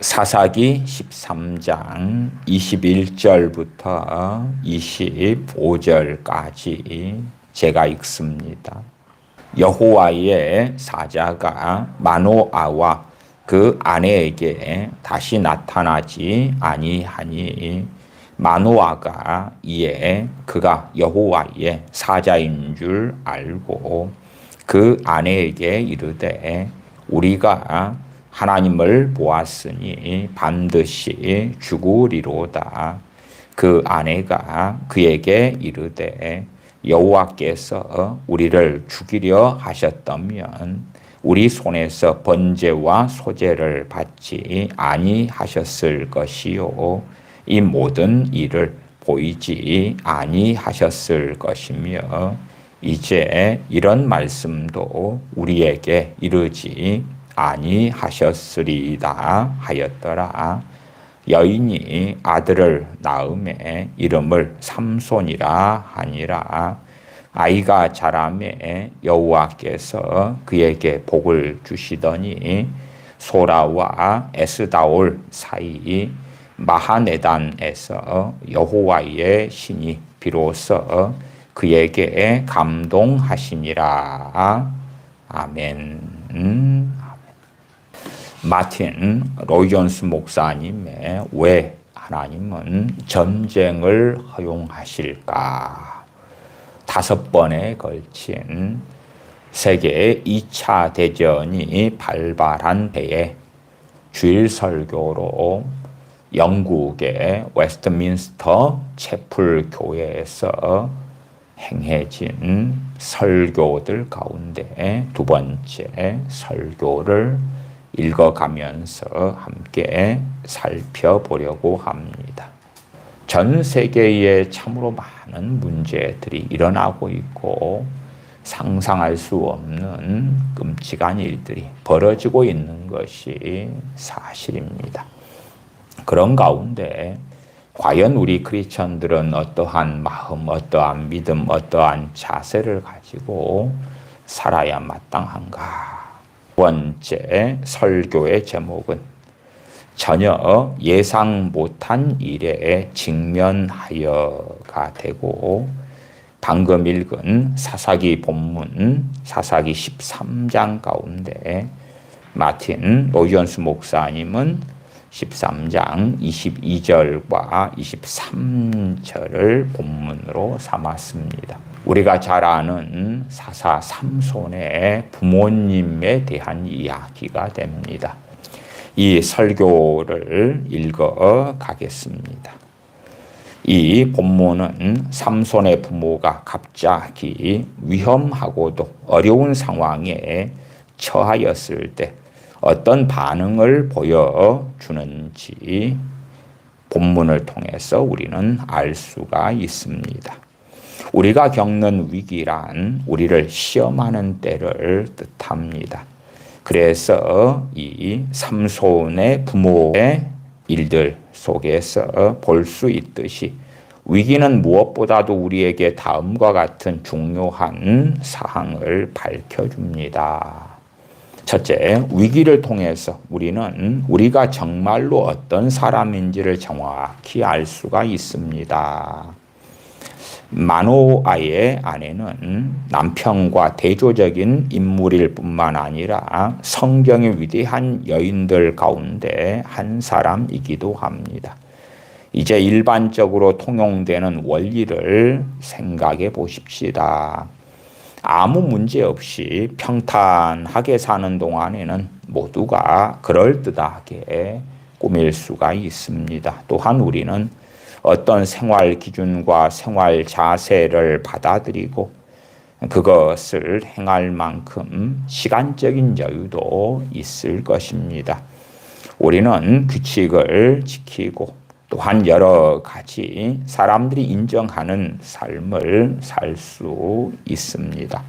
사사기 13장 21절부터 25절까지 제가 읽습니다. 여호와의 사자가 마노아와 그 아내에게 다시 나타나지 아니하니 마노아가 이에 그가 여호와의 사자인 줄 알고 그 아내에게 이르되 우리가 하나님을 보았으니 반드시 죽으리로다. 그 아내가 그에게 이르되 여호와께서 우리를 죽이려 하셨다면 우리 손에서 번제와 소제를 받지 아니하셨을 것이요 이 모든 일을 보이지 아니하셨을 것이며 이제 이런 말씀도 우리에게 이르지 아니하셨으리다 하였더라. 여인이 아들을 낳음에 이름을 삼손이라 하니라. 아이가 자라매 여호와께서 그에게 복을 주시더니 소라와 에스다올 사이 마하네단에서 여호와의 신이 비로소 그에게 감동하시니라. 아멘. 마틴 로이존스 목사님의 왜 하나님은 전쟁을 허용하실까? 5번에 걸친 세계 2차 대전이 발발한 해에 주일 설교로 영국의 웨스트민스터 채플 교회에서 행해진 설교들 가운데 2번째 설교를 읽어가면서 함께 살펴보려고 합니다. 전 세계에 참으로 많은 문제들이 일어나고 있고 상상할 수 없는 끔찍한 일들이 벌어지고 있는 것이 사실입니다. 그런 가운데 과연 우리 크리스천들은 어떠한 마음, 어떠한 믿음, 어떠한 자세를 가지고 살아야 마땅한가? 번째 설교의 제목은 전혀 예상 못한 일에 직면하여가 되고 방금 읽은 사사기 본문 사사기 13장 가운데 마틴 로이존스 목사님은 13장 22절과 23절을 본문으로 삼았습니다. 우리가 잘 아는 사사 삼손의 부모님에 대한 이야기가 됩니다. 이 설교를 읽어 가겠습니다. 이 본문은 삼손의 부모가 갑자기 위험하고도 어려운 상황에 처하였을 때 어떤 반응을 보여주는지 본문을 통해서 우리는 알 수가 있습니다. 우리가 겪는 위기란 우리를 시험하는 때를 뜻합니다. 그래서 이 삼손의 부모의 일들 속에서 볼 수 있듯이 위기는 무엇보다도 우리에게 다음과 같은 중요한 사항을 밝혀줍니다. 첫째, 위기를 통해서 우리는 우리가 정말로 어떤 사람인지를 정확히 알 수가 있습니다. 마노아의 아내는 남편과 대조적인 인물일 뿐만 아니라 성경의 위대한 여인들 가운데 한 사람이기도 합니다. 이제 일반적으로 통용되는 원리를 생각해 보십시다. 아무 문제 없이 평탄하게 사는 동안에는 모두가 그럴듯하게 꾸밀 수가 있습니다. 또한 우리는 어떤 생활 기준과 생활 자세를 받아들이고 그것을 행할 만큼 시간적인 여유도 있을 것입니다. 우리는 규칙을 지키고 또한 여러 가지 사람들이 인정하는 삶을 살 수 있습니다.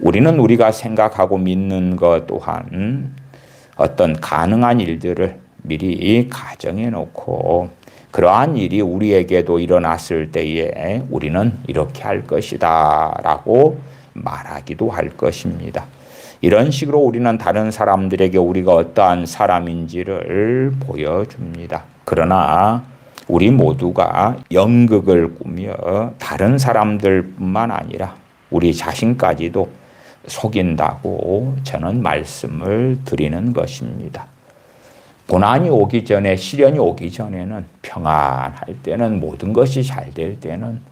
우리는 우리가 생각하고 믿는 것 또한 어떤 가능한 일들을 미리 가정해 놓고 그러한 일이 우리에게도 일어났을 때에 우리는 이렇게 할 것이다 라고 말하기도 할 것입니다. 이런 식으로 우리는 다른 사람들에게 우리가 어떠한 사람인지를 보여줍니다. 그러나 우리 모두가 연극을 꾸며 다른 사람들뿐만 아니라 우리 자신까지도 속인다고 저는 말씀을 드리는 것입니다. 고난이 오기 전에, 시련이 오기 전에는, 평안할 때는, 모든 것이 잘 될 때는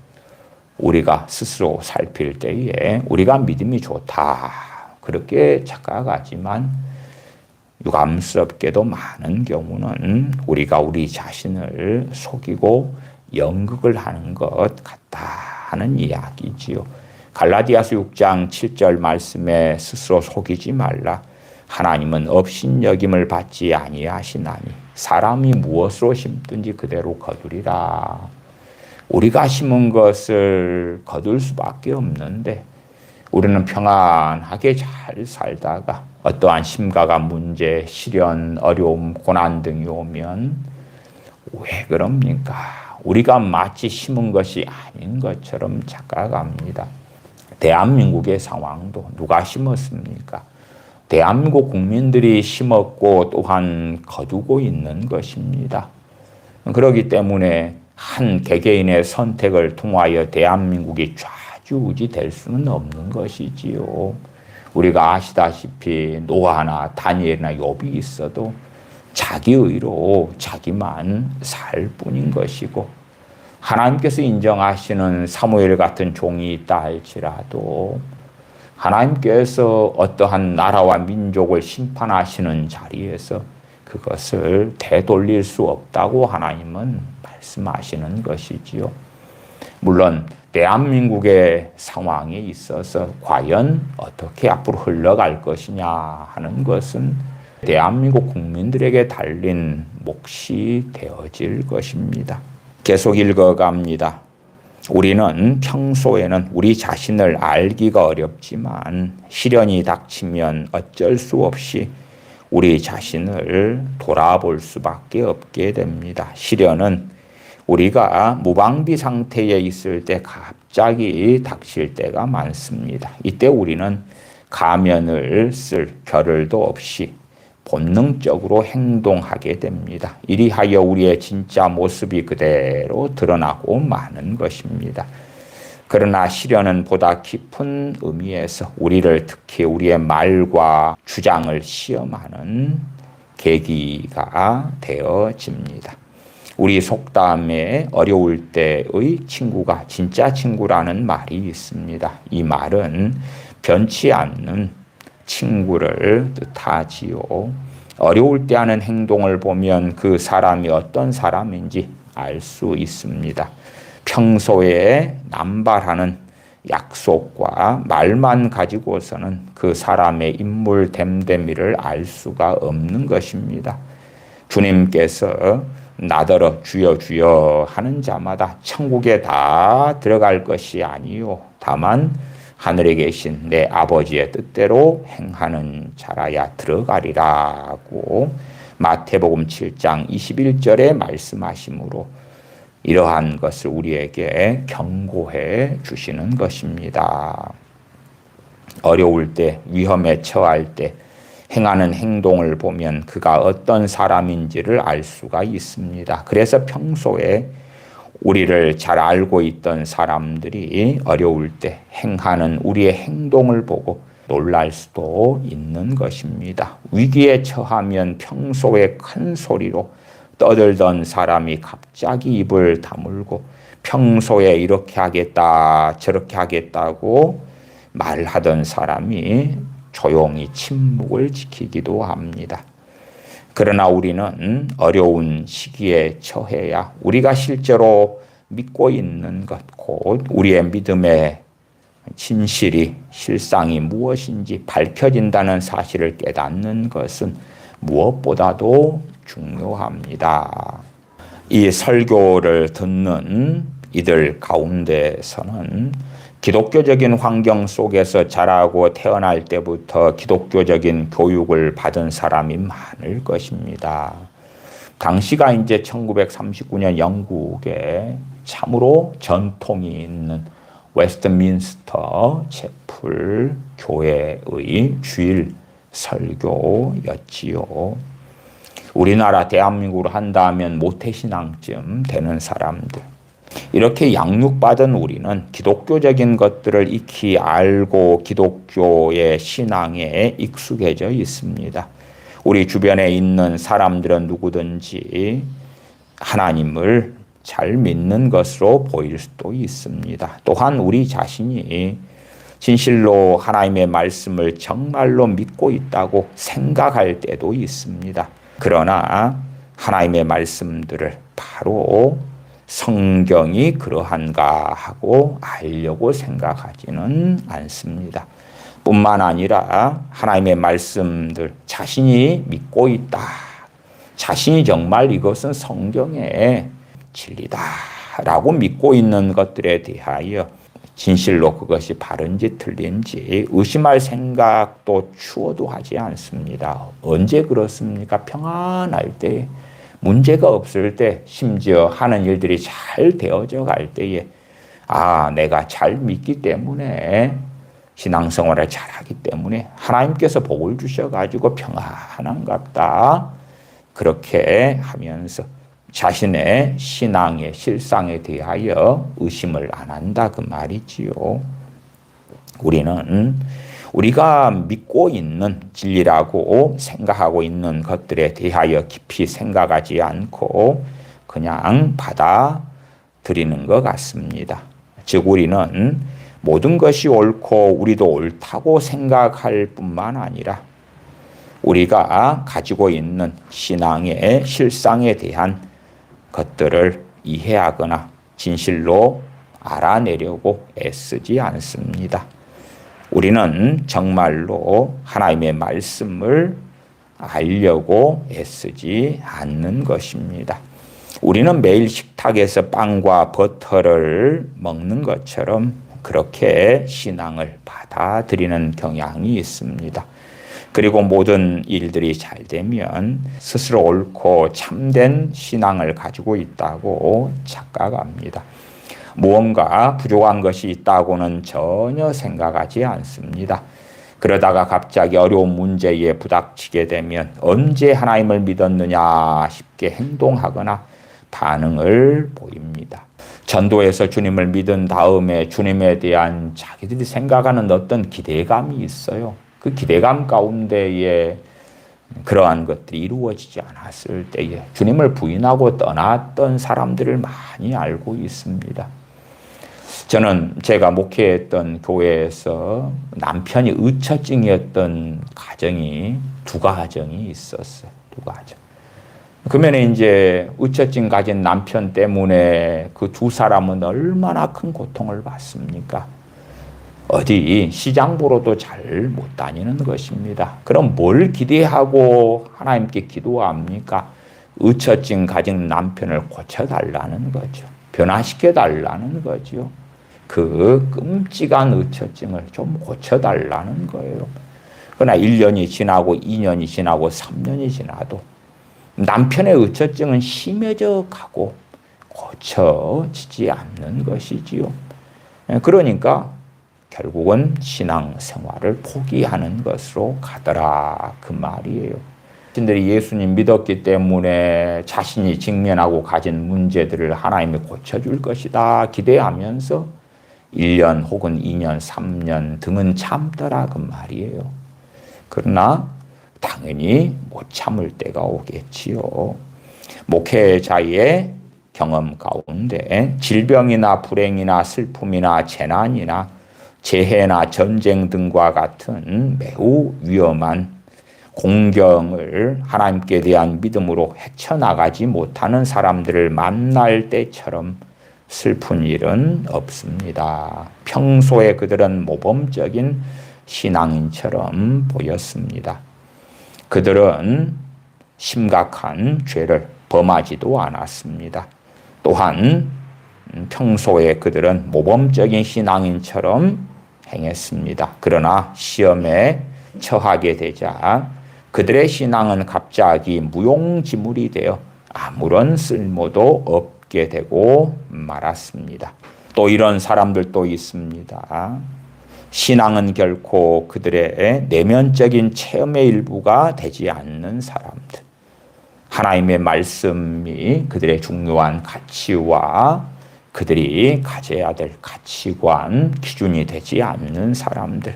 우리가 스스로 살필 때에 우리가 믿음이 좋다, 그렇게 착각하지만 유감스럽게도 많은 경우는 우리가 우리 자신을 속이고 연극을 하는 것 같다 하는 이야기지요. 갈라디아서 6장 7절 말씀에 스스로 속이지 말라. 하나님은 업신여김을 받지 아니하시나니 사람이 무엇으로 심든지 그대로 거두리라. 우리가 심은 것을 거둘 수밖에 없는데 우리는 평안하게 잘 살다가 어떠한 심각한 문제, 시련, 어려움, 고난 등이 오면 왜 그럽니까? 우리가 마치 심은 것이 아닌 것처럼 착각합니다. 대한민국의 상황도 누가 심었습니까? 대한민국 국민들이 심었고 또한 거두고 있는 것입니다. 그렇기 때문에 한 개개인의 선택을 통하여 대한민국이 좌지우지 될 수는 없는 것이지요. 우리가 아시다시피 노아나 다니엘이나 욥이 있어도 자기 의로 자기만 살 뿐인 것이고, 하나님께서 인정하시는 사무엘 같은 종이 있다 할지라도 하나님께서 어떠한 나라와 민족을 심판하시는 자리에서 그것을 되돌릴 수 없다고 하나님은 말씀하시는 것이지요. 물론 대한민국의 상황에 있어서 과연 어떻게 앞으로 흘러갈 것이냐 하는 것은 대한민국 국민들에게 달린 몫이 되어질 것입니다. 계속 읽어갑니다. 우리는 평소에는 우리 자신을 알기가 어렵지만 시련이 닥치면 어쩔 수 없이 우리 자신을 돌아볼 수밖에 없게 됩니다. 시련은 우리가 무방비 상태에 있을 때 갑자기 닥칠 때가 많습니다. 이때 우리는 가면을 쓸 겨를도 없이 본능적으로 행동하게 됩니다. 이리하여 우리의 진짜 모습이 그대로 드러나고 마는 것입니다. 그러나 시련은 보다 깊은 의미에서 우리를, 특히 우리의 말과 주장을 시험하는 계기가 되어집니다. 우리 속담에 어려울 때의 친구가 진짜 친구라는 말이 있습니다. 이 말은 변치 않는 친구를 뜻하지요. 어려울 때 하는 행동을 보면 그 사람이 어떤 사람인지 알 수 있습니다. 평소에 남발하는 약속과 말만 가지고서는 그 사람의 인물 됨됨이를 알 수가 없는 것입니다. 주님께서 나더러 주여 주여 하는 자마다 천국에 다 들어갈 것이 아니요 다만 하늘에 계신 내 아버지의 뜻대로 행하는 자라야 들어가리라고 마태복음 7장 21절에 말씀하시므로 이러한 것을 우리에게 경고해 주시는 것입니다. 어려울 때, 위험에 처할 때 행하는 행동을 보면 그가 어떤 사람인지를 알 수가 있습니다. 그래서 평소에 우리를 잘 알고 있던 사람들이 어려울 때 행하는 우리의 행동을 보고 놀랄 수도 있는 것입니다. 위기에 처하면 평소에 큰 소리로 떠들던 사람이 갑자기 입을 다물고 평소에 이렇게 하겠다 저렇게 하겠다고 말하던 사람이 조용히 침묵을 지키기도 합니다. 그러나 우리는 어려운 시기에 처해야 우리가 실제로 믿고 있는 것, 곧 우리의 믿음의 진실이, 실상이 무엇인지 밝혀진다는 사실을 깨닫는 것은 무엇보다도 중요합니다. 이 설교를 듣는 이들 가운데서는 기독교적인 환경 속에서 자라고 태어날 때부터 기독교적인 교육을 받은 사람이 많을 것입니다. 당시가 이제 1939년 영국에 참으로 전통이 있는 웨스트민스터 채플 교회의 주일 설교였지요. 우리나라 대한민국으로 한다면 모태신앙쯤 되는 사람들, 이렇게 양육받은 우리는 기독교적인 것들을 익히 알고 기독교의 신앙에 익숙해져 있습니다. 우리 주변에 있는 사람들은 누구든지 하나님을 잘 믿는 것으로 보일 수도 있습니다. 또한 우리 자신이 진실로 하나님의 말씀을 정말로 믿고 있다고 생각할 때도 있습니다. 그러나 하나님의 말씀들을 바로 성경이 그러한가 하고 알려고 생각하지는 않습니다. 뿐만 아니라 하나님의 말씀들 자신이 믿고 있다. 자신이 정말 이것은 성경의 진리다라고 믿고 있는 것들에 대하여 진실로 그것이 바른지 틀린지 의심할 생각도 추워도 하지 않습니다. 언제 그렇습니까? 평안할 때, 문제가 없을 때, 심지어 하는 일들이 잘 되어져 갈 때에 내가 잘 믿기 때문에, 신앙생활을 잘하기 때문에 하나님께서 복을 주셔가지고 평안한갑다. 그렇게 하면서 자신의 신앙의 실상에 대하여 의심을 안 한다 그 말이지요. 우리는 우리가 믿고 있는 진리라고 생각하고 있는 것들에 대하여 깊이 생각하지 않고 그냥 받아들이는 것 같습니다. 즉 우리는 모든 것이 옳고 우리도 옳다고 생각할 뿐만 아니라 우리가 가지고 있는 신앙의 실상에 대한 것들을 이해하거나 진실로 알아내려고 애쓰지 않습니다. 우리는 정말로 하나님의 말씀을 알려고 애쓰지 않는 것입니다. 우리는 매일 식탁에서 빵과 버터를 먹는 것처럼 그렇게 신앙을 받아들이는 경향이 있습니다. 그리고 모든 일들이 잘 되면 스스로 옳고 참된 신앙을 가지고 있다고 착각합니다. 무언가 부족한 것이 있다고는 전혀 생각하지 않습니다. 그러다가 갑자기 어려운 문제에 부닥치게 되면 언제 하나님을 믿었느냐 싶게 행동하거나 반응을 보입니다. 전도에서 주님을 믿은 다음에 주님에 대한 자기들이 생각하는 어떤 기대감이 있어요. 그 기대감 가운데에 그러한 것들이 이루어지지 않았을 때에 주님을 부인하고 떠났던 사람들을 많이 알고 있습니다. 저는 제가 목회했던 교회에서 남편이 의처증이었던 가정이 두 가정이 있었어요. 두 가정. 그러면 이제 의처증 가진 남편 때문에 그 두 사람은 얼마나 큰 고통을 받습니까? 어디 시장 보러도 잘 못 다니는 것입니다. 그럼 뭘 기대하고 하나님께 기도합니까? 의처증 가진 남편을 고쳐달라는 거죠. 변화시켜달라는 거죠. 그 끔찍한 의처증을 좀 고쳐달라는 거예요. 그러나 1년이 지나고 2년이 지나고 3년이 지나도 남편의 의처증은 심해져 가고 고쳐지지 않는 것이지요. 그러니까 결국은 신앙생활을 포기하는 것으로 가더라 그 말이에요. 자신들이 예수님 믿었기 때문에 자신이 직면하고 가진 문제들을 하나님이 고쳐줄 것이다 기대하면서 1년 혹은 2년, 3년 등은 참더라 그 말이에요. 그러나 당연히 못 참을 때가 오겠지요. 목회자의 경험 가운데 질병이나 불행이나 슬픔이나 재난이나 재해나 전쟁 등과 같은 매우 위험한 공경을 하나님께 대한 믿음으로 헤쳐나가지 못하는 사람들을 만날 때처럼 슬픈 일은 없습니다. 평소에 그들은 모범적인 신앙인처럼 보였습니다. 그들은 심각한 죄를 범하지도 않았습니다. 또한 평소에 그들은 모범적인 신앙인처럼 행했습니다. 그러나 시험에 처하게 되자 그들의 신앙은 갑자기 무용지물이 되어 아무런 쓸모도 없게 되고 말았습니다. 또 이런 사람들도 있습니다. 신앙은 결코 그들의 내면적인 체험의 일부가 되지 않는 사람들. 하나님의 말씀이 그들의 중요한 가치와 그들이 가져야 될 가치관, 기준이 되지 않는 사람들.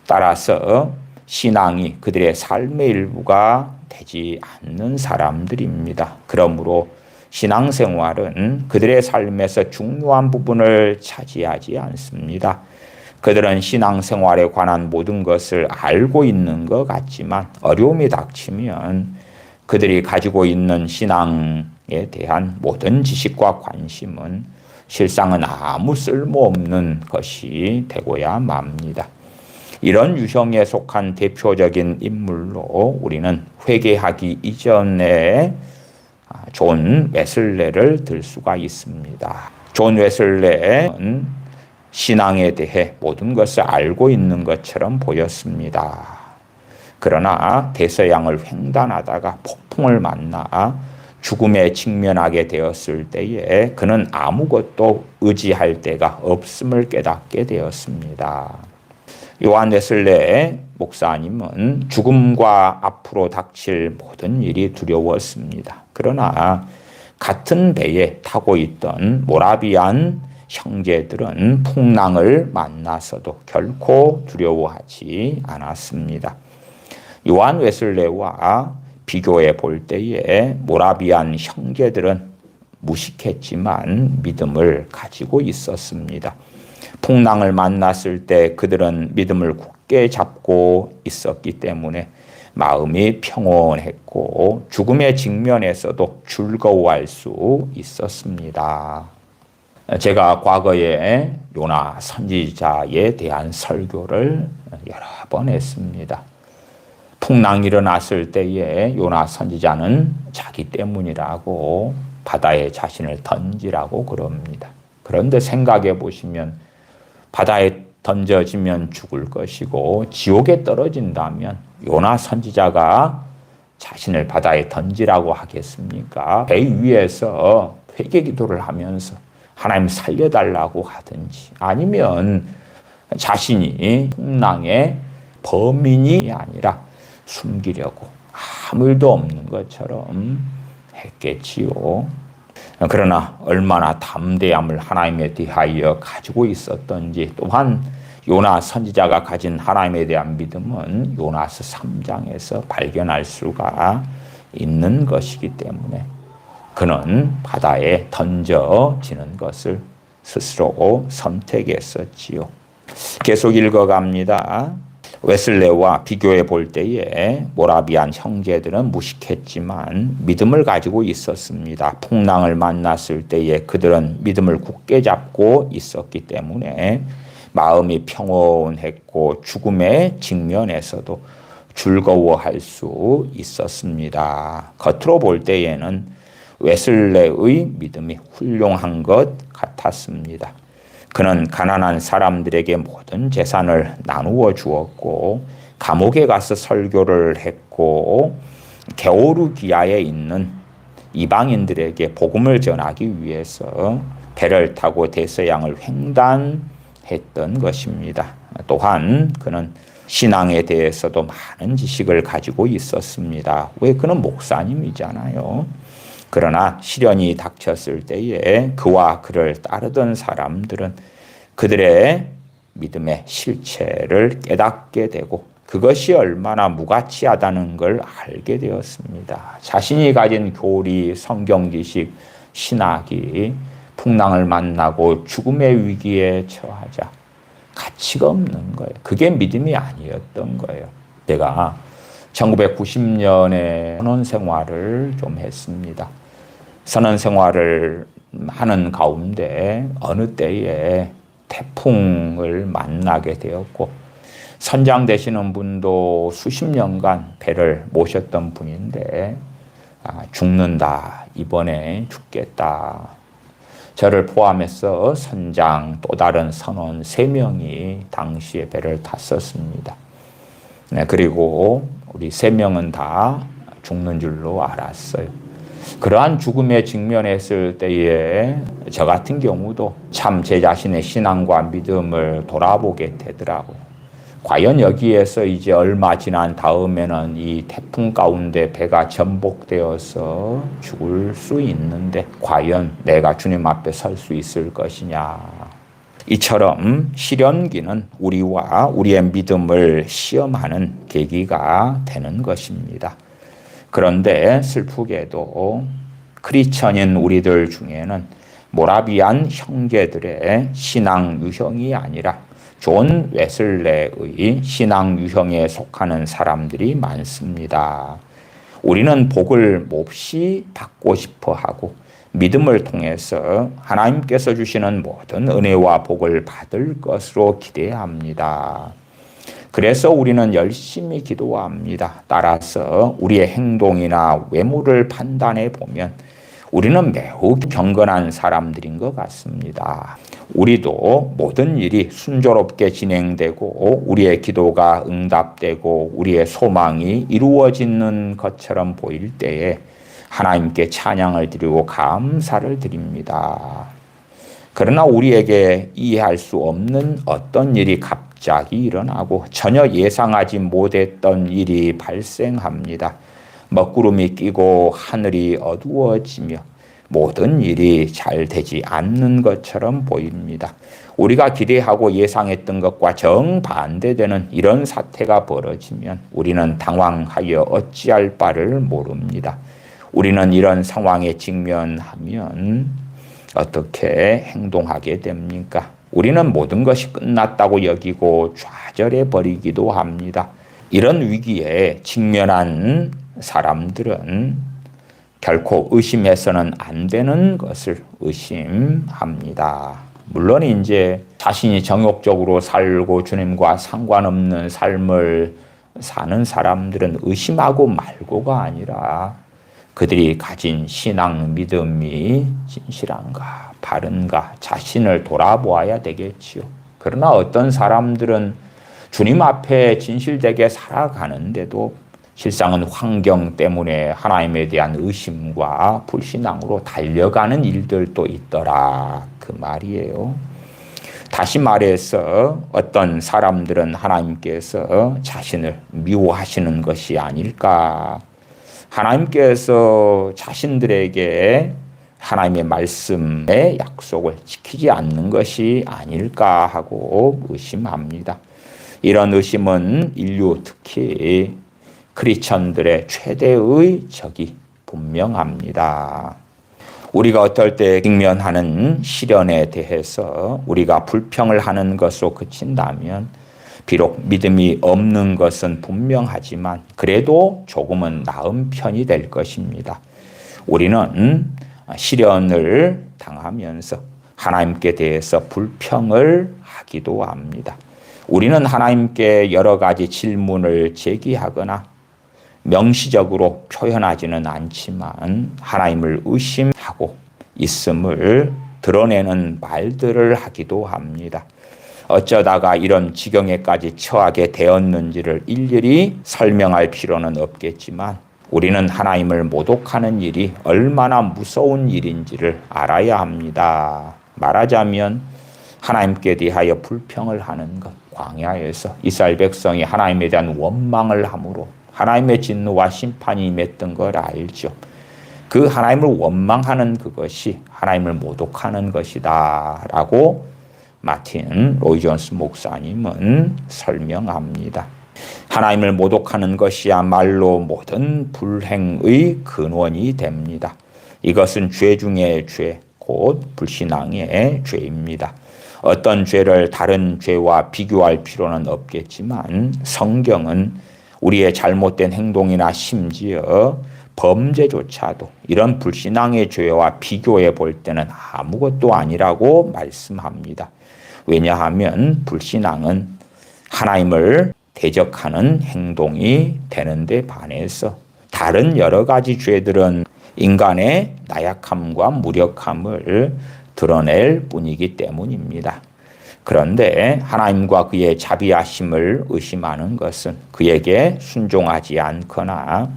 따라서 신앙이 그들의 삶의 일부가 되지 않는 사람들입니다. 그러므로 신앙생활은 그들의 삶에서 중요한 부분을 차지하지 않습니다. 그들은 신앙생활에 관한 모든 것을 알고 있는 것 같지만 어려움이 닥치면 그들이 가지고 있는 신앙에 대한 모든 지식과 관심은 실상은 아무 쓸모없는 것이 되고야 맙니다. 이런 유형에 속한 대표적인 인물로 우리는 회개하기 이전에 존 웨슬레를 들 수가 있습니다. 존 웨슬레는 신앙에 대해 모든 것을 알고 있는 것처럼 보였습니다. 그러나 대서양을 횡단하다가 폭풍을 만나 죽음에 직면하게 되었을 때에 그는 아무것도 의지할 데가 없음을 깨닫게 되었습니다. 요한 웨슬레 목사님은 죽음과 앞으로 닥칠 모든 일이 두려웠습니다. 그러나 같은 배에 타고 있던 모라비안 형제들은 풍랑을 만나서도 결코 두려워하지 않았습니다. 요한 웨슬레와 비교해 볼 때에 모라비안 형제들은 무식했지만 믿음을 가지고 있었습니다. 풍랑을 만났을 때 그들은 믿음을 굳게 잡고 있었기 때문에 마음이 평온했고 죽음의 직면에서도 즐거워할 수 있었습니다. 제가 과거에 요나 선지자에 대한 설교를 여러 번 했습니다. 풍랑이 일어났을 때에 요나 선지자는 자기 때문이라고 바다에 자신을 던지라고 그럽니다. 그런데 생각해 보시면 바다에 던져지면 죽을 것이고 지옥에 떨어진다면 요나 선지자가 자신을 바다에 던지라고 하겠습니까? 배 위에서 회개 기도를 하면서 하나님 살려달라고 하든지 아니면 자신이 풍랑의 범인이 아니라 숨기려고 아무 일도 없는 것처럼 했겠지요. 그러나 얼마나 담대함을 하나님에 대하여 가지고 있었던지 또한 요나 선지자가 가진 하나님에 대한 믿음은 요나서 3장에서 발견할 수가 있는 것이기 때문에 그는 바다에 던져지는 것을 스스로 선택했었지요. 계속 읽어갑니다. 웨슬레와 비교해 볼 때에 모라비안 형제들은 무식했지만 믿음을 가지고 있었습니다. 풍랑을 만났을 때에 그들은 믿음을 굳게 잡고 있었기 때문에 마음이 평온했고 죽음의 직면에서도 즐거워할 수 있었습니다. 겉으로 볼 때에는 웨슬레의 믿음이 훌륭한 것 같았습니다. 그는 가난한 사람들에게 모든 재산을 나누어 주었고 감옥에 가서 설교를 했고 게오르기아에 있는 이방인들에게 복음을 전하기 위해서 배를 타고 대서양을 횡단했던 것입니다. 또한 그는 신앙에 대해서도 많은 지식을 가지고 있었습니다. 왜? 그는 목사님이잖아요. 그러나 시련이 닥쳤을 때에 그와 그를 따르던 사람들은 그들의 믿음의 실체를 깨닫게 되고 그것이 얼마나 무가치하다는 걸 알게 되었습니다. 자신이 가진 교리, 성경 지식, 신학이 풍랑을 만나고 죽음의 위기에 처하자 가치가 없는 거예요. 그게 믿음이 아니었던 거예요. 제가 1990년에 선원 생활을 좀 했습니다. 선원 생활을 하는 가운데 어느 때에 태풍을 만나게 되었고 선장 되시는 분도 수십 년간 배를 모셨던 분인데 죽는다, 이번에 죽겠다. 저를 포함해서 선장 또 다른 선원 3명이 당시에 배를 탔었습니다. 네, 그리고 우리 3명은 다 죽는 줄로 알았어요. 그러한 죽음에 직면했을 때에 저 같은 경우도 참 제 자신의 신앙과 믿음을 돌아보게 되더라고요. 과연 여기에서 이제 얼마 지난 다음에는 이 태풍 가운데 배가 전복되어서 죽을 수 있는데 과연 내가 주님 앞에 설 수 있을 것이냐. 이처럼 시련기는 우리와 우리의 믿음을 시험하는 계기가 되는 것입니다. 그런데 슬프게도 크리스천인 우리들 중에는 모라비안 형제들의 신앙 유형이 아니라 존 웨슬레의 신앙 유형에 속하는 사람들이 많습니다. 우리는 복을 몹시 받고 싶어 하고 믿음을 통해서 하나님께서 주시는 모든 은혜와 복을 받을 것으로 기대합니다. 그래서 우리는 열심히 기도합니다. 따라서 우리의 행동이나 외모를 판단해 보면 우리는 매우 경건한 사람들인 것 같습니다. 우리도 모든 일이 순조롭게 진행되고 우리의 기도가 응답되고 우리의 소망이 이루어지는 것처럼 보일 때에 하나님께 찬양을 드리고 감사를 드립니다. 그러나 우리에게 이해할 수 없는 어떤 일이 갑자기 일어나고 전혀 예상하지 못했던 일이 발생합니다. 먹구름이 끼고 하늘이 어두워지며 모든 일이 잘 되지 않는 것처럼 보입니다. 우리가 기대하고 예상했던 것과 정반대되는 이런 사태가 벌어지면 우리는 당황하여 어찌할 바를 모릅니다. 우리는 이런 상황에 직면하면 어떻게 행동하게 됩니까? 우리는 모든 것이 끝났다고 여기고 좌절해 버리기도 합니다. 이런 위기에 직면한 사람들은 결코 의심해서는 안 되는 것을 의심합니다. 물론 이제 자신이 정욕적으로 살고 주님과 상관없는 삶을 사는 사람들은 의심하고 말고가 아니라 그들이 가진 신앙 믿음이 진실한가 바른가 자신을 돌아보아야 되겠지요. 그러나 어떤 사람들은 주님 앞에 진실되게 살아가는데도 실상은 환경 때문에 하나님에 대한 의심과 불신앙으로 달려가는 일들도 있더라 그 말이에요. 다시 말해서 어떤 사람들은 하나님께서 자신을 미워하시는 것이 아닐까, 하나님께서 자신들에게 하나님의 말씀의 약속을 지키지 않는 것이 아닐까 하고 의심합니다. 이런 의심은 인류 특히 크리스천들의 최대의 적이 분명합니다. 우리가 어떨 때 직면하는 시련에 대해서 우리가 불평을 하는 것으로 그친다면 비록 믿음이 없는 것은 분명하지만 그래도 조금은 나은 편이 될 것입니다. 우리는 시련을 당하면서 하나님께 대해서 불평을 하기도 합니다. 우리는 하나님께 여러 가지 질문을 제기하거나 명시적으로 표현하지는 않지만 하나님을 의심하고 있음을 드러내는 말들을 하기도 합니다. 어쩌다가 이런 지경에까지 처하게 되었는지를 일일이 설명할 필요는 없겠지만 우리는 하나님을 모독하는 일이 얼마나 무서운 일인지를 알아야 합니다. 말하자면 하나님께 대하여 불평을 하는 것, 광야에서 이스라엘 백성이 하나님에 대한 원망을 함으로 하나님의 진노와 심판이 임했던 걸 알죠. 그 하나님을 원망하는 그것이 하나님을 모독하는 것이다 라고 마틴 로이 존스 목사님은 설명합니다. 하나님을 모독하는 것이야말로 모든 불행의 근원이 됩니다. 이것은 죄 중의 죄, 곧 불신앙의 죄입니다. 어떤 죄를 다른 죄와 비교할 필요는 없겠지만 성경은 우리의 잘못된 행동이나 심지어 범죄조차도 이런 불신앙의 죄와 비교해 볼 때는 아무것도 아니라고 말씀합니다. 왜냐하면 불신앙은 하나님을 대적하는 행동이 되는데 반해서 다른 여러 가지 죄들은 인간의 나약함과 무력함을 드러낼 뿐이기 때문입니다. 그런데 하나님과 그의 자비하심을 의심하는 것은 그에게 순종하지 않거나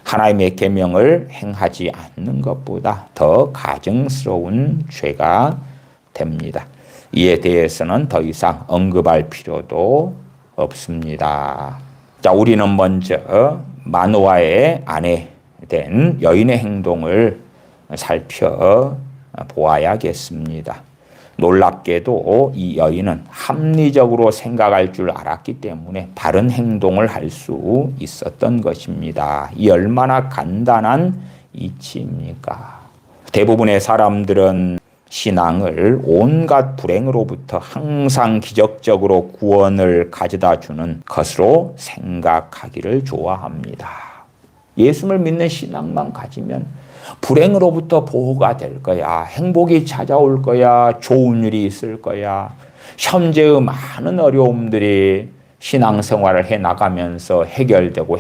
하나님의 계명을 행하지 않는 것보다 더 가증스러운 죄가 됩니다. 이에 대해서는 더 이상 언급할 필요도 없습니다. 자, 우리는 먼저 마노아의 아내 된 여인의 행동을 살펴보아야겠습니다. 놀랍게도 이 여인은 합리적으로 생각할 줄 알았기 때문에 바른 행동을 할 수 있었던 것입니다. 이 얼마나 간단한 이치입니까? 대부분의 사람들은 신앙을 온갖 불행으로부터 항상 기적적으로 구원을 가져다 주는 것으로 생각하기를 좋아합니다. 예수를 믿는 신앙만 가지면 불행으로부터 보호가 될 거야. 행복이 찾아올 거야. 좋은 일이 있을 거야. 현재의 많은 어려움들이 신앙생활을 해나가면서 해결되고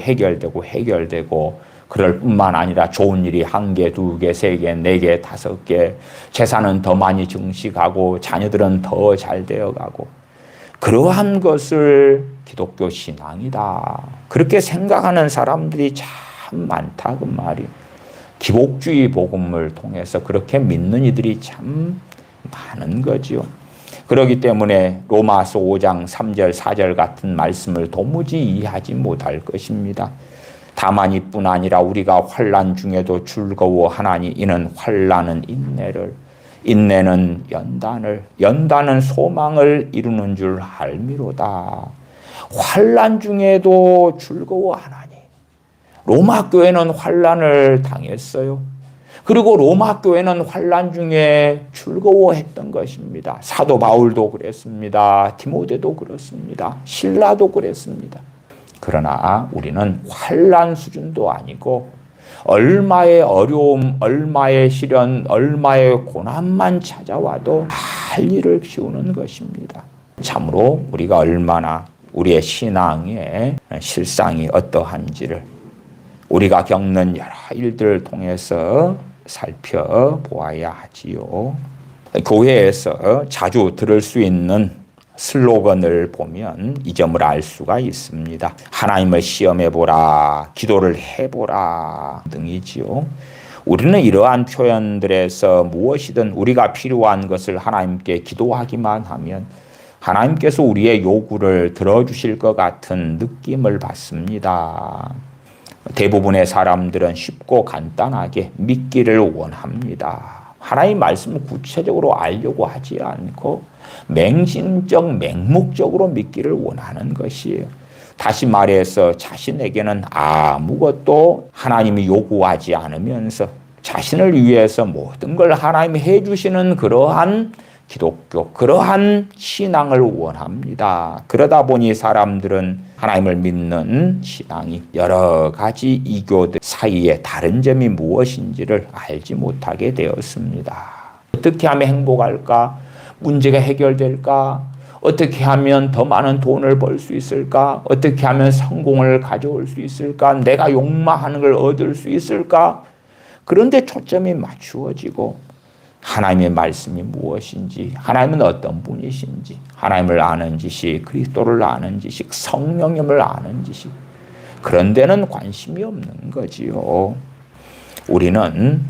그럴 뿐만 아니라 좋은 일이 1개, 2개, 3개, 4개, 5개, 재산은 더 많이 증식하고 자녀들은 더 잘 되어가고 그러한 것을 기독교 신앙이다. 그렇게 생각하는 사람들이 참 많다 그 말이. 기복주의 복음을 통해서 그렇게 믿는 이들이 참 많은 거지요. 그렇기 때문에 로마서 5장 3절 4절 같은 말씀을 도무지 이해하지 못할 것입니다. 다만 이뿐 아니라 우리가 환난 중에도 즐거워하나니 이는 환난은 인내를, 인내는 연단은 소망을 이루는 줄 알미로다. 환난 중에도 즐거워하나니. 로마 교회는 환난을 당했어요. 그리고 로마 교회는 환난 중에 즐거워했던 것입니다. 사도 바울도 그랬습니다. 디모데도 그렇습니다. 신라도 그랬습니다. 그러나 우리는 환난 수준도 아니고 얼마의 어려움, 얼마의 시련, 얼마의 고난만 찾아와도 할 일을 피우는 것입니다. 참으로 우리가 얼마나 우리의 신앙의 실상이 어떠한지를 우리가 겪는 여러 일들을 통해서 살펴보아야 하지요. 교회에서 자주 들을 수 있는 슬로건을 보면 이 점을 알 수가 있습니다. 하나님을 시험해보라, 기도를 해보라 등이지요. 우리는 이러한 표현들에서 무엇이든 우리가 필요한 것을 하나님께 기도하기만 하면 하나님께서 우리의 요구를 들어주실 것 같은 느낌을 받습니다. 대부분의 사람들은 쉽고 간단하게 믿기를 원합니다. 하나님 말씀을 구체적으로 알려고 하지 않고 맹목적으로 믿기를 원하는 것이에요. 다시 말해서 자신에게는 아무것도 하나님이 요구하지 않으면서 자신을 위해서 모든 걸 하나님이 해주시는 그러한 기독교, 그러한 신앙을 원합니다. 그러다 보니 사람들은 하나님을 믿는 신앙이 여러 가지 이교들 사이에 다른 점이 무엇인지를 알지 못하게 되었습니다. 어떻게 하면 행복할까? 문제가 해결될까? 어떻게 하면 더 많은 돈을 벌 수 있을까? 어떻게 하면 성공을 가져올 수 있을까? 내가 욕망하는 걸 얻을 수 있을까? 그런데 초점이 맞추어지고 하나님의 말씀이 무엇인지, 하나님은 어떤 분이신지, 하나님을 아는 지식, 그리스도를 아는 지식, 성령님을 아는 지식, 그런 데는 관심이 없는 거지요. 우리는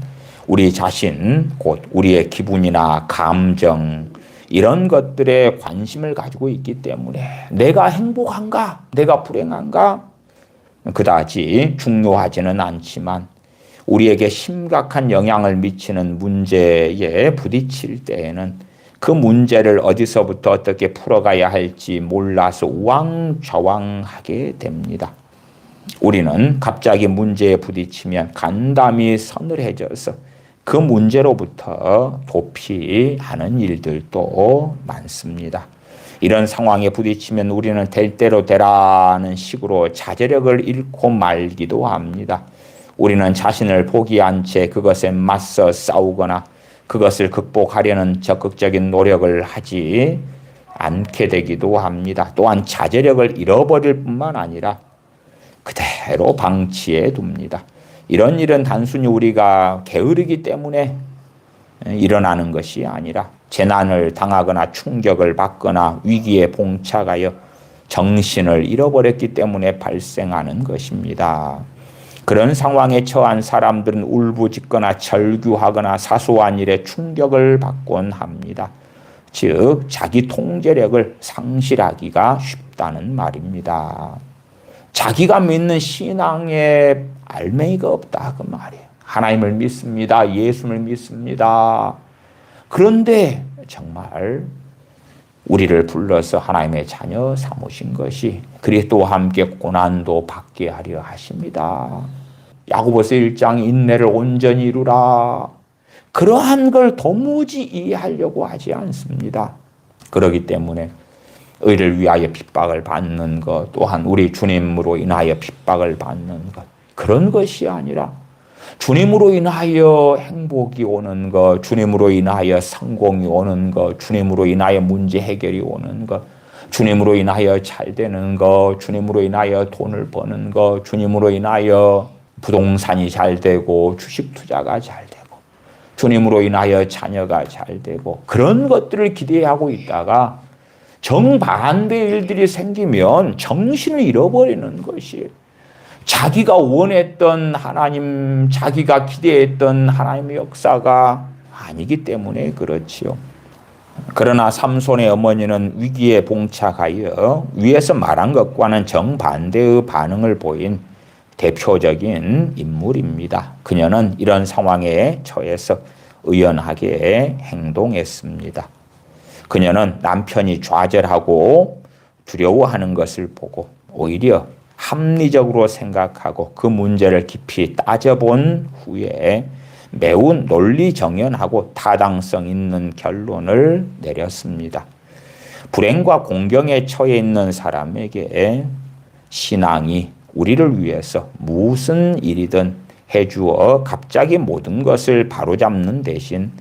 우리 자신, 곧 우리의 기분이나 감정, 이런 것들에 관심을 가지고 있기 때문에 내가 행복한가, 내가 불행한가, 그다지 중요하지는 않지만 우리에게 심각한 영향을 미치는 문제에 부딪힐 때에는 그 문제를 어디서부터 어떻게 풀어가야 할지 몰라서 우왕좌왕하게 됩니다. 우리는 갑자기 문제에 부딪히면 간담이 서늘해져서 그 문제로부터 도피하는 일들도 많습니다. 이런 상황에 부딪히면 우리는 될 대로 되라는 식으로 자제력을 잃고 말기도 합니다. 우리는 자신을 포기한 채 그것에 맞서 싸우거나 그것을 극복하려는 적극적인 노력을 하지 않게 되기도 합니다. 또한 자제력을 잃어버릴 뿐만 아니라 그대로 방치해 둡니다. 이런 일은 단순히 우리가 게으르기 때문에 일어나는 것이 아니라 재난을 당하거나 충격을 받거나 위기에 봉착하여 정신을 잃어버렸기 때문에 발생하는 것입니다. 그런 상황에 처한 사람들은 울부짖거나 절규하거나 사소한 일에 충격을 받곤 합니다. 즉 자기 통제력을 상실하기가 쉽다는 말입니다. 자기가 믿는 신앙에 알맹이가 없다 그 말이에요. 하나님을 믿습니다. 예수를 믿습니다. 그런데 정말 우리를 불러서 하나님의 자녀 삼으신 것이 그리스도와 함께 고난도 받게 하려 하십니다. 야고보서 1장 인내를 온전히 이루라. 그러한 걸 도무지 이해하려고 하지 않습니다. 그렇기 때문에 의를 위하여 핍박을 받는 것, 또한 우리 주님으로 인하여 핍박을 받는 것, 그런 것이 아니라 주님으로 인하여 행복이 오는 것, 주님으로 인하여 성공이 오는 것, 주님으로 인하여 문제 해결이 오는 것, 주님으로 인하여 잘 되는 것, 주님으로 인하여 돈을 버는 것, 주님으로 인하여 부동산이 잘 되고 주식 투자가 잘 되고 주님으로 인하여 자녀가 잘 되고 그런 것들을 기대하고 있다가 정반대의 일들이 생기면 정신을 잃어버리는 것이에요. 자기가 원했던 하나님, 자기가 기대했던 하나님의 역사가 아니기 때문에 그렇지요. 그러나 삼손의 어머니는 위기에 봉착하여 위에서 말한 것과는 정반대의 반응을 보인 대표적인 인물입니다. 그녀는 이런 상황에 처해서 의연하게 행동했습니다. 그녀는 남편이 좌절하고 두려워하는 것을 보고 오히려 합리적으로 생각하고 그 문제를 깊이 따져본 후에 매우 논리정연하고 타당성 있는 결론을 내렸습니다. 불행과 공경에 처해 있는 사람에게 신앙이 우리를 위해서 무슨 일이든 해주어 갑자기 모든 것을 바로잡는 대신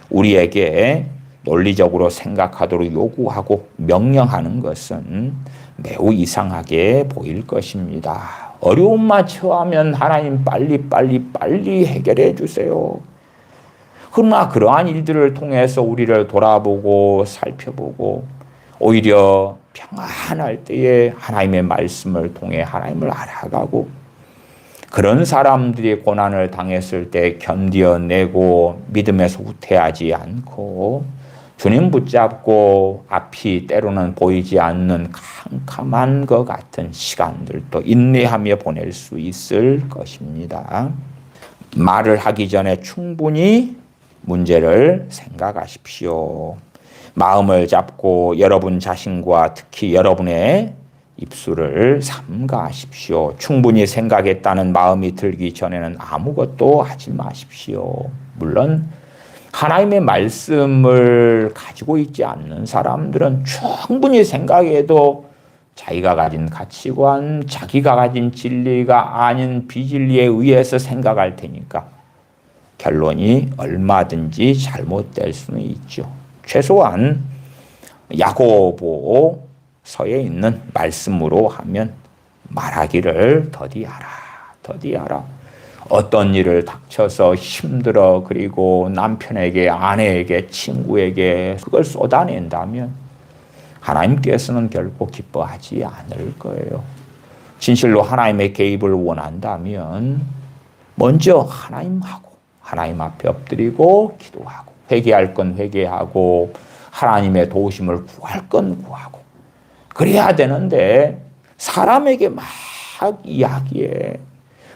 우리에게 논리적으로 생각하도록 요구하고 명령하는 것은 매우 이상하게 보일 것입니다. 어려움만 처하면 하나님 빨리 해결해 주세요. 그러나 그러한 일들을 통해서 우리를 돌아보고 살펴보고 오히려 평안할 때에 하나님의 말씀을 통해 하나님을 알아가고 그런 사람들이 고난을 당했을 때 견뎌내고 믿음에서 후퇴하지 않고 주님 붙잡고 앞이 때로는 보이지 않는 캄캄한 것 같은 시간들도 인내하며 보낼 수 있을 것입니다. 말을 하기 전에 충분히 문제를 생각하십시오. 마음을 잡고 여러분 자신과 특히 여러분의 입술을 삼가하십시오. 충분히 생각했다는 마음이 들기 전에는 아무것도 하지 마십시오. 물론 하나님의 말씀을 가지고 있지 않는 사람들은 충분히 생각해도 자기가 가진 가치관, 자기가 가진 진리가 아닌 비진리에 의해서 생각할 테니까 결론이 얼마든지 잘못될 수는 있죠. 최소한 야고보서에 있는 말씀으로 하면 말하기를 더디하라. 어떤 일을 닥쳐서 힘들어 그리고 남편에게, 아내에게, 친구에게 그걸 쏟아낸다면 하나님께서는 결코 기뻐하지 않을 거예요. 진실로 하나님의 개입을 원한다면 먼저 하나님하고 하나님 앞에 엎드리고 기도하고 회개할 건 회개하고 하나님의 도우심을 구할 건 구하고 그래야 되는데 사람에게 막 이야기해.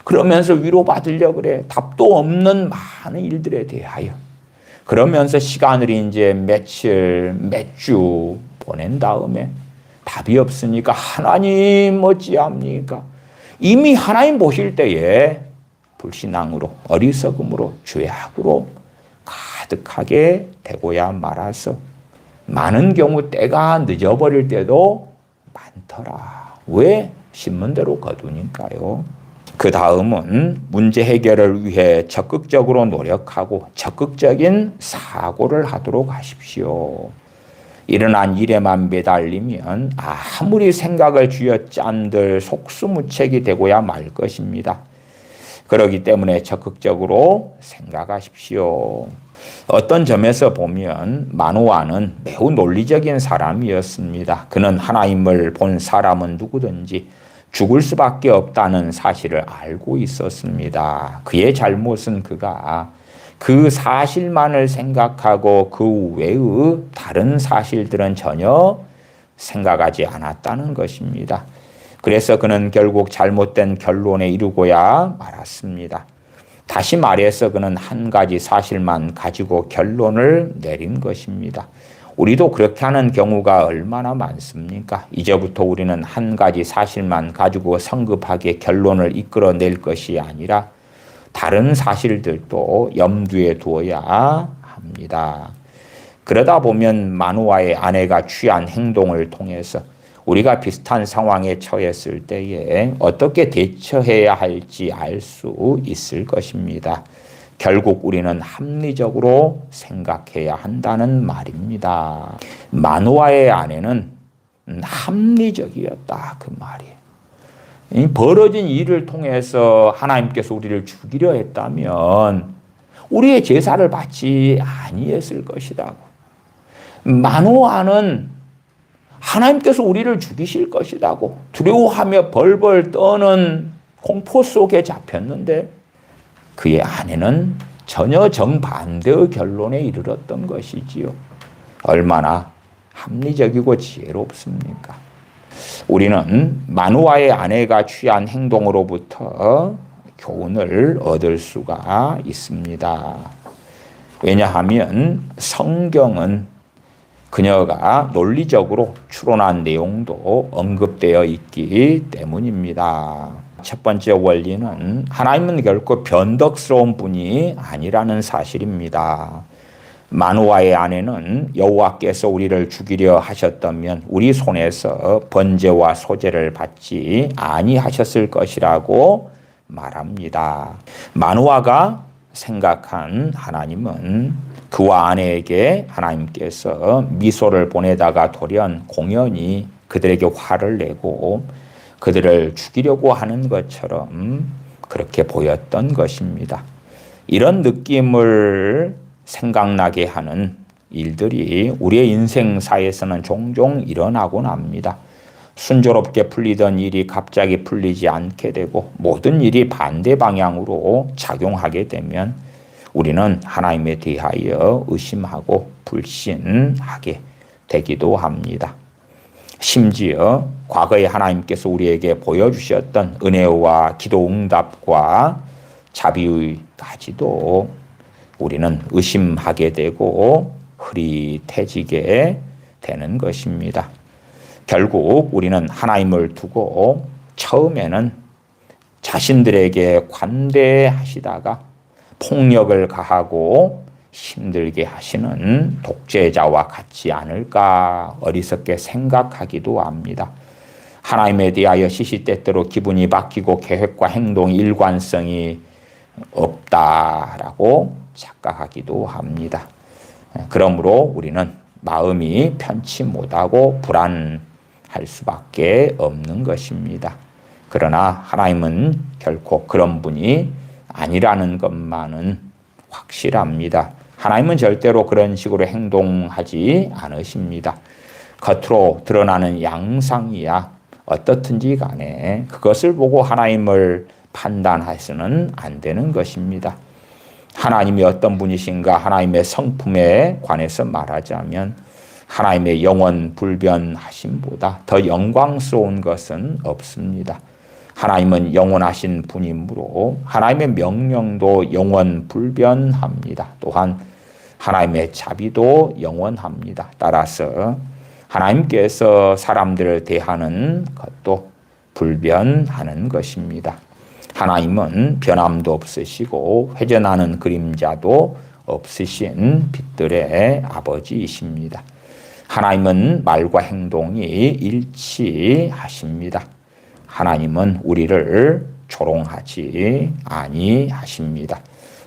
그러면서 위로받으려고 그래. 답도 없는 많은 일들에 대하여. 그러면서 시간을 이제 며칠, 몇 주 보낸 다음에 답이 없으니까 하나님 어찌합니까? 이미 하나님 보실 때에 불신앙으로, 어리석음으로, 죄악으로 가득하게 되고야 말아서 많은 경우 때가 늦어버릴 때도 많더라. 왜? 신문대로 거두니까요. 그 다음은 문제 해결을 위해 적극적으로 노력하고 적극적인 사고를 하도록 하십시오. 일어난 일에만 매달리면 아무리 생각을 쥐어짠들 속수무책이 되고야 말 것입니다. 그렇기 때문에 적극적으로 생각하십시오. 어떤 점에서 보면 마노아는 매우 논리적인 사람이었습니다. 그는 하나님을 본 사람은 누구든지 죽을 수밖에 없다는 사실을 알고 있었습니다. 그의 잘못은 그가 그 사실만을 생각하고 그 외의 다른 사실들은 전혀 생각하지 않았다는 것입니다. 그래서 그는 결국 잘못된 결론에 이르고야 말았습니다. 다시 말해서 그는 한 가지 사실만 가지고 결론을 내린 것입니다. 우리도 그렇게 하는 경우가 얼마나 많습니까? 이제부터 우리는 한 가지 사실만 가지고 성급하게 결론을 이끌어낼 것이 아니라 다른 사실들도 염두에 두어야 합니다. 그러다 보면 마노아의 아내가 취한 행동을 통해서 우리가 비슷한 상황에 처했을 때에 어떻게 대처해야 할지 알 수 있을 것입니다. 결국 우리는 합리적으로 생각해야 한다는 말입니다. 마노아의 아내는 합리적이었다 그 말이에요. 벌어진 일을 통해서 하나님께서 우리를 죽이려 했다면 우리의 제사를 받지 아니했을 것이라고. 마노아는 하나님께서 우리를 죽이실 것이라고 두려워하며 벌벌 떠는 공포 속에 잡혔는데 그의 아내는 전혀 정반대의 결론에 이르렀던 것이지요. 얼마나 합리적이고 지혜롭습니까? 우리는 마노아의 아내가 취한 행동으로부터 교훈을 얻을 수가 있습니다. 왜냐하면 성경은 그녀가 논리적으로 추론한 내용도 언급되어 있기 때문입니다. 첫 번째 원리는 하나님은 결코 변덕스러운 분이 아니라는 사실입니다. 마노아의 아내는 여호와께서 우리를 죽이려 하셨다면 우리 손에서 번제와 소제를 받지 아니하셨을 것이라고 말합니다. 마노아가 생각한 하나님은 그와 아내에게 하나님께서 미소를 보내다가 돌연 공연히 그들에게 화를 내고 그들을 죽이려고 하는 것처럼 그렇게 보였던 것입니다. 이런 느낌을 생각나게 하는 일들이 우리의 인생사에서는 종종 일어나곤 합니다. 순조롭게 풀리던 일이 갑자기 풀리지 않게 되고 모든 일이 반대 방향으로 작용하게 되면 우리는 하나님에 대하여 의심하고 불신하게 되기도 합니다. 심지어 과거에 하나님께서 우리에게 보여주셨던 은혜와 기도 응답과 자비까지도 우리는 의심하게 되고 흐릿해지게 되는 것입니다. 결국 우리는 하나님을 두고 처음에는 자신들에게 관대하시다가 폭력을 가하고 힘들게 하시는 독재자와 같지 않을까 어리석게 생각하기도 합니다. 하나님에 대하여 시시때때로 기분이 바뀌고 계획과 행동의 일관성이 없다라고 착각하기도 합니다. 그러므로 우리는 마음이 편치 못하고 불안할 수밖에 없는 것입니다. 그러나 하나님은 결코 그런 분이 아니라는 것만은 확실합니다. 하나님은 절대로 그런 식으로 행동하지 않으십니다. 겉으로 드러나는 양상이야 어떻든지 간에 그것을 보고 하나님을 판단해서는 안 되는 것입니다. 하나님이 어떤 분이신가 하나님의 성품에 관해서 말하자면 하나님의 영원 불변하심보다 더 영광스러운 것은 없습니다. 하나님은 영원하신 분이므로 하나님의 명령도 영원 불변합니다. 또한 하나님의 자비도 영원합니다. 따라서 하나님께서 사람들을 대하는 것도 불변하는 것입니다. 하나님은 변함도 없으시고 회전하는 그림자도 없으신 빛들의 아버지이십니다. 하나님은 말과 행동이 일치하십니다. 하나님은 우리를 조롱하지 아니하십니다.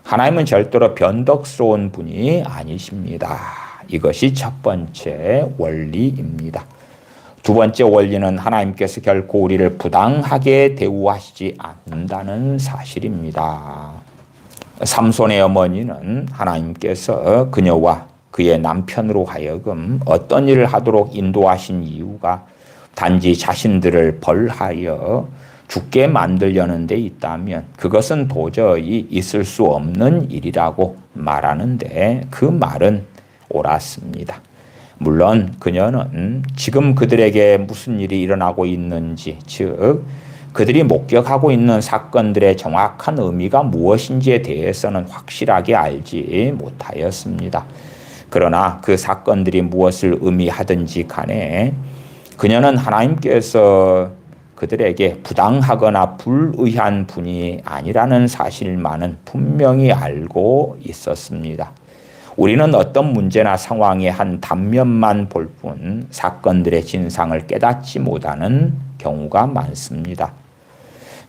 하나님은 절대로 변덕스러운 분이 아니십니다. 이것이 첫 번째 원리입니다. 두 번째 원리는 하나님께서 결코 우리를 부당하게 대우하시지 않는다는 사실입니다. 삼손의 어머니는 하나님께서 그녀와 그의 남편으로 하여금 어떤 일을 하도록 인도하신 이유가 단지 자신들을 벌하여 죽게 만들려는 데 있다면 그것은 도저히 있을 수 없는 일이라고 말하는데 그 말은 옳았습니다. 물론 그녀는 지금 그들에게 무슨 일이 일어나고 있는지, 즉 그들이 목격하고 있는 사건들의 정확한 의미가 무엇인지에 대해서는 확실하게 알지 못하였습니다. 그러나 그 사건들이 무엇을 의미하든지 간에 그녀는 하나님께서 그들에게 부당하거나 불의한 분이 아니라는 사실만은 분명히 알고 있었습니다. 우리는 어떤 문제나 상황의 한 단면만 볼 뿐 사건들의 진상을 깨닫지 못하는 경우가 많습니다.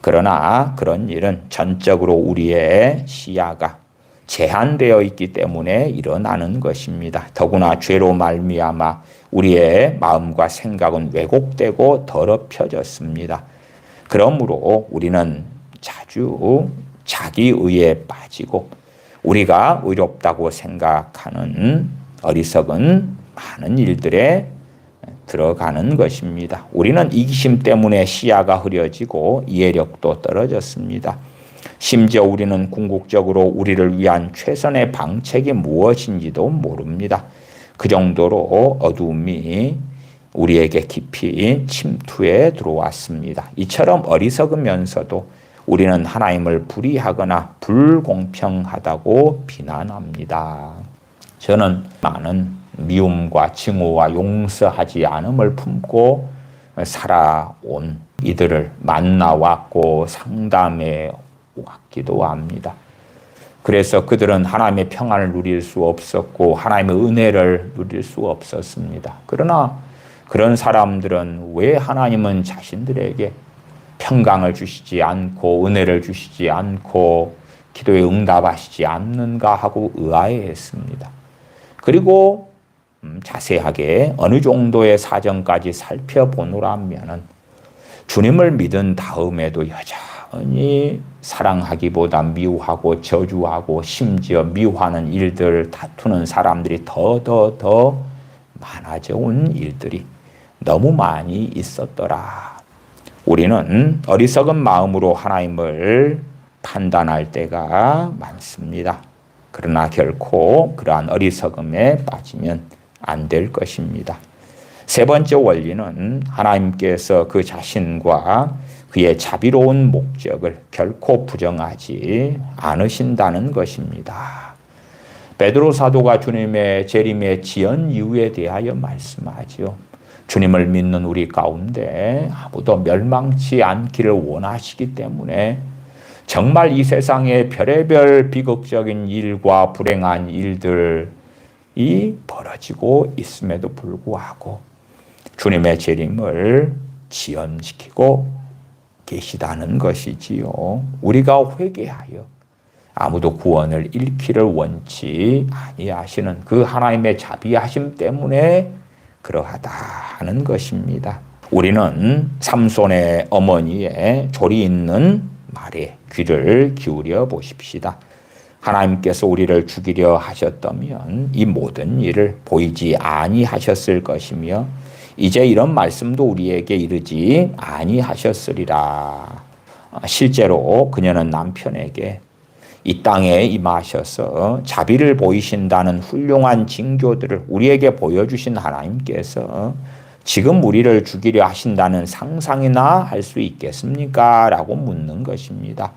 그러나 그런 일은 전적으로 우리의 시야가 제한되어 있기 때문에 일어나는 것입니다. 더구나 죄로 말미암아 우리의 마음과 생각은 왜곡되고 더럽혀졌습니다. 그러므로 우리는 자주 자기의에 빠지고 우리가 의롭다고 생각하는 어리석은 많은 일들에 들어가는 것입니다. 우리는 이기심 때문에 시야가 흐려지고 이해력도 떨어졌습니다. 심지어 우리는 궁극적으로 우리를 위한 최선의 방책이 무엇인지도 모릅니다. 그 정도로 어두움이 우리에게 깊이 침투해 들어왔습니다. 이처럼 어리석으면서도 우리는 하나님을 불의하거나 불공평하다고 비난합니다. 저는 많은 미움과 증오와 용서하지 않음을 품고 살아온 이들을 만나왔고 상담해 왔기도 합니다. 그래서 그들은 하나님의 평안을 누릴 수 없었고 하나님의 은혜를 누릴 수 없었습니다. 그러나 그런 사람들은 왜 하나님은 자신들에게 평강을 주시지 않고 은혜를 주시지 않고 기도에 응답하시지 않는가 하고 의아해했습니다. 그리고 자세하게 어느 정도의 사정까지 살펴보노라면은 주님을 믿은 다음에도 여전히 사랑하기보다 미워하고 저주하고 심지어 미워하는 일들, 다투는 사람들이 더 많아져 온 일들이 너무 많이 있었더라. 우리는 어리석은 마음으로 하나님을 판단할 때가 많습니다. 그러나 결코 그러한 어리석음에 빠지면 안 될 것입니다. 세 번째 원리는 하나님께서 그 자신과 그의 자비로운 목적을 결코 부정하지 않으신다는 것입니다. 베드로 사도가 주님의 재림의 지연 이유에 대하여 말씀하지요. 주님을 믿는 우리 가운데 아무도 멸망치 않기를 원하시기 때문에 정말 이 세상에 별의별 비극적인 일과 불행한 일들이 벌어지고 있음에도 불구하고 주님의 재림을 지연시키고 계시다는 것이지요. 우리가 회개하여 아무도 구원을 잃기를 원치 아니하시는 그 하나님의 자비하심 때문에 그러하다 하는 것입니다. 우리는 삼손의 어머니의 조리 있는 말에 귀를 기울여 보십시다. 하나님께서 우리를 죽이려 하셨다면 이 모든 일을 보이지 아니하셨을 것이며 이제 이런 말씀도 우리에게 이르지 아니하셨으리라. 실제로 그녀는 남편에게 이 땅에 임하셔서 자비를 보이신다는 훌륭한 징조들을 우리에게 보여주신 하나님께서 지금 우리를 죽이려 하신다는 상상이나 할 수 있겠습니까? 라고 묻는 것입니다.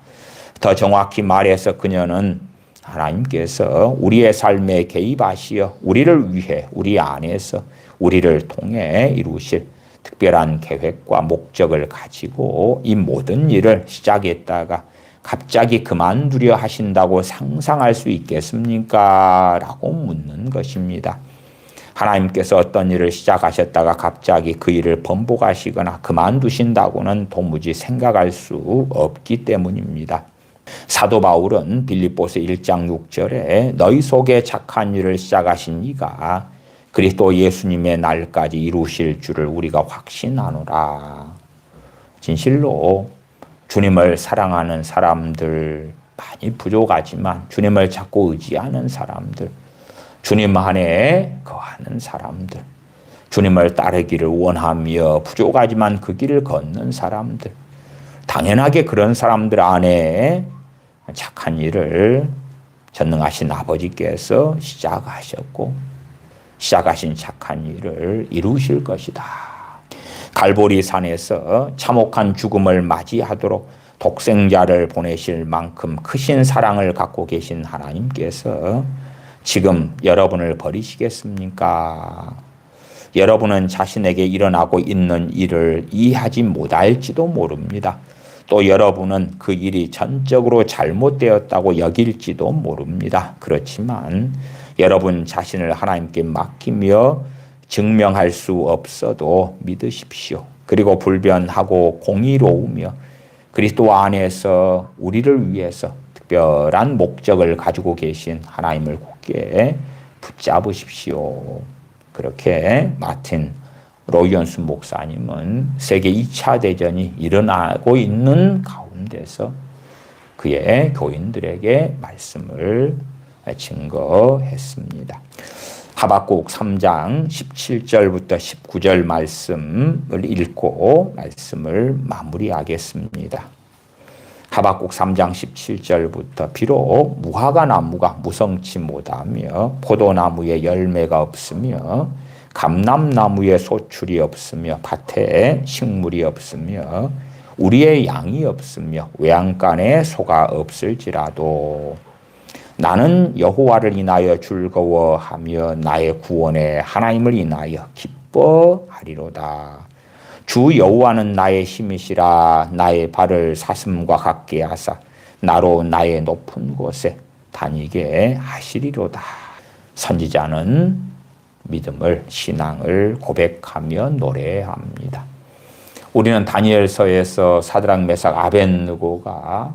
더 정확히 말해서 그녀는 하나님께서 우리의 삶에 개입하시어 우리를 위해 우리 안에서 우리를 통해 이루실 특별한 계획과 목적을 가지고 이 모든 일을 시작했다가 갑자기 그만두려 하신다고 상상할 수 있겠습니까? 라고 묻는 것입니다. 하나님께서 어떤 일을 시작하셨다가 갑자기 그 일을 번복하시거나 그만두신다고는 도무지 생각할 수 없기 때문입니다. 사도 바울은 빌립보서 1장 6절에 너희 속에 착한 일을 시작하신 이가 그리스도 예수님의 날까지 이루실 줄을 우리가 확신하노라. 진실로 주님을 사랑하는 사람들 많이 부족하지만 주님을 자꾸 의지하는 사람들, 주님 안에 거하는 사람들, 주님을 따르기를 원하며 부족하지만 그 길을 걷는 사람들, 당연하게 그런 사람들 안에 착한 일을 전능하신 아버지께서 시작하셨고 시작하신 착한 일을 이루실 것이다. 갈보리 산에서 참혹한 죽음을 맞이하도록 독생자를 보내실 만큼 크신 사랑을 갖고 계신 하나님께서 지금 여러분을 버리시겠습니까? 여러분은 자신에게 일어나고 있는 일을 이해하지 못할지도 모릅니다. 또 여러분은 그 일이 전적으로 잘못되었다고 여길지도 모릅니다. 그렇지만 여러분 자신을 하나님께 맡기며 증명할 수 없어도 믿으십시오. 그리고 불변하고 공의로우며 그리스도 안에서 우리를 위해서 특별한 목적을 가지고 계신 하나님을 굳게 붙잡으십시오. 그렇게 마틴 로이언스 목사님은 세계 2차 대전이 일어나고 있는 가운데서 그의 교인들에게 말씀을 증거했습니다. 하박국 3장 17절부터 19절 말씀을 읽고 말씀을 마무리하겠습니다. 하박국 3장 17절부터 비록 무화과 나무가 무성치 못하며 포도나무에 열매가 없으며 감람나무에 소출이 없으며 밭에 식물이 없으며 우리의 양이 없으며 외양간에 소가 없을지라도 나는 여호와를 인하여 즐거워하며 나의 구원의 하나님을 인하여 기뻐하리로다. 주 여호와는 나의 힘이시라. 나의 발을 사슴과 같게 하사 나로 나의 높은 곳에 다니게 하시리로다. 선지자는 믿음을 신앙을 고백하며 노래합니다. 우리는 다니엘서에서 사드락 메삭 아벳느고가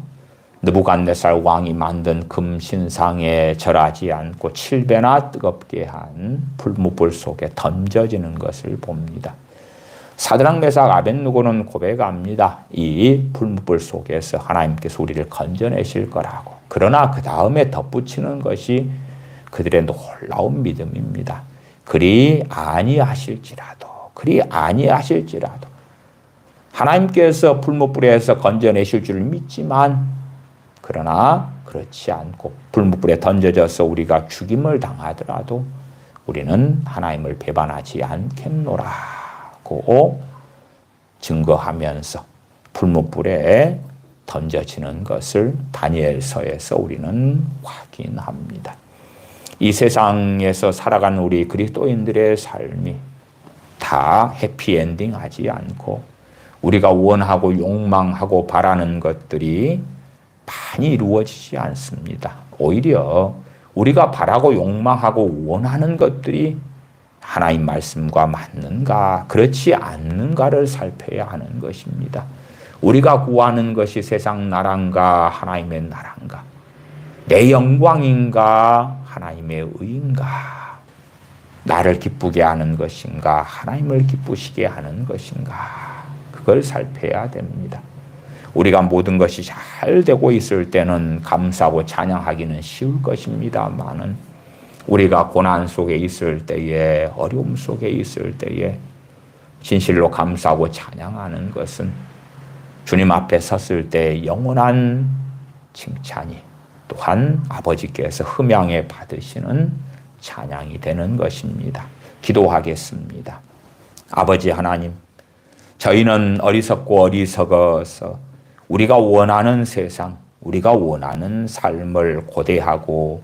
느부갓네살 왕이 만든 금신상에 절하지 않고 7배나 뜨겁게 한 불못불 속에 던져지는 것을 봅니다. 사드락 메삭 아벳느고는 고백합니다. 이 불못불 속에서 하나님께서 우리를 건져내실 거라고. 그러나 그 다음에 덧붙이는 것이 그들의 놀라운 믿음입니다. 그리 아니하실지라도 하나님께서 불못불에서 건져내실 줄 믿지만 그러나 그렇지 않고 불못불에 던져져서 우리가 죽임을 당하더라도 우리는 하나님을 배반하지 않겠노라고 증거하면서 불못불에 던져지는 것을 다니엘서에서 우리는 확인합니다. 이 세상에서 살아가는 우리 그리스도인들의 삶이 다 해피엔딩하지 않고 우리가 원하고 욕망하고 바라는 것들이 많이 이루어지지 않습니다. 오히려 우리가 바라고 욕망하고 원하는 것들이 하나님 말씀과 맞는가 그렇지 않는가를 살펴야 하는 것입니다. 우리가 구하는 것이 세상 나라인가 하나님의 나라인가, 내 영광인가 하나님의 의인가, 나를 기쁘게 하는 것인가 하나님을 기쁘시게 하는 것인가, 그걸 살펴야 됩니다. 우리가 모든 것이 잘 되고 있을 때는 감사하고 찬양하기는 쉬울 것입니다만은 우리가 고난 속에 있을 때에, 어려움 속에 있을 때에 진실로 감사하고 찬양하는 것은 주님 앞에 섰을 때 영원한 칭찬이 또한 아버지께서 흠양에 받으시는 찬양이 되는 것입니다. 기도하겠습니다. 아버지 하나님, 저희는 어리석고 어리석어서 우리가 원하는 세상, 우리가 원하는 삶을 고대하고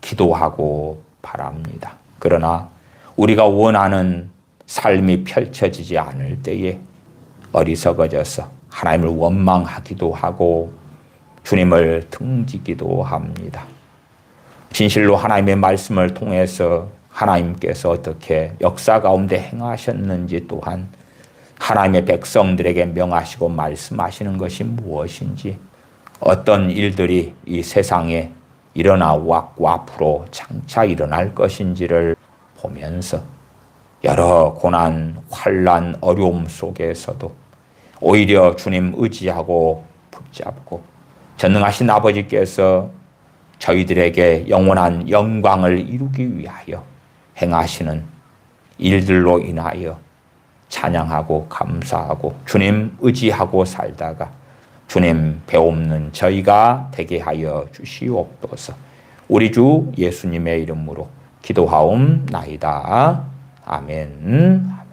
기도하고 바랍니다. 그러나 우리가 원하는 삶이 펼쳐지지 않을 때에 어리석어져서 하나님을 원망하기도 하고 주님을 등지기도 합니다. 진실로 하나님의 말씀을 통해서 하나님께서 어떻게 역사 가운데 행하셨는지 또한 하나님의 백성들에게 명하시고 말씀하시는 것이 무엇인지, 어떤 일들이 이 세상에 일어나왔고 앞으로 장차 일어날 것인지를 보면서 여러 고난, 환난, 어려움 속에서도 오히려 주님 의지하고 붙잡고 전능하신 아버지께서 저희들에게 영원한 영광을 이루기 위하여 행하시는 일들로 인하여 찬양하고 감사하고 주님 의지하고 살다가 주님 배옵는 저희가 되게 하여 주시옵소서. 우리 주 예수님의 이름으로 기도하옵나이다. 아멘.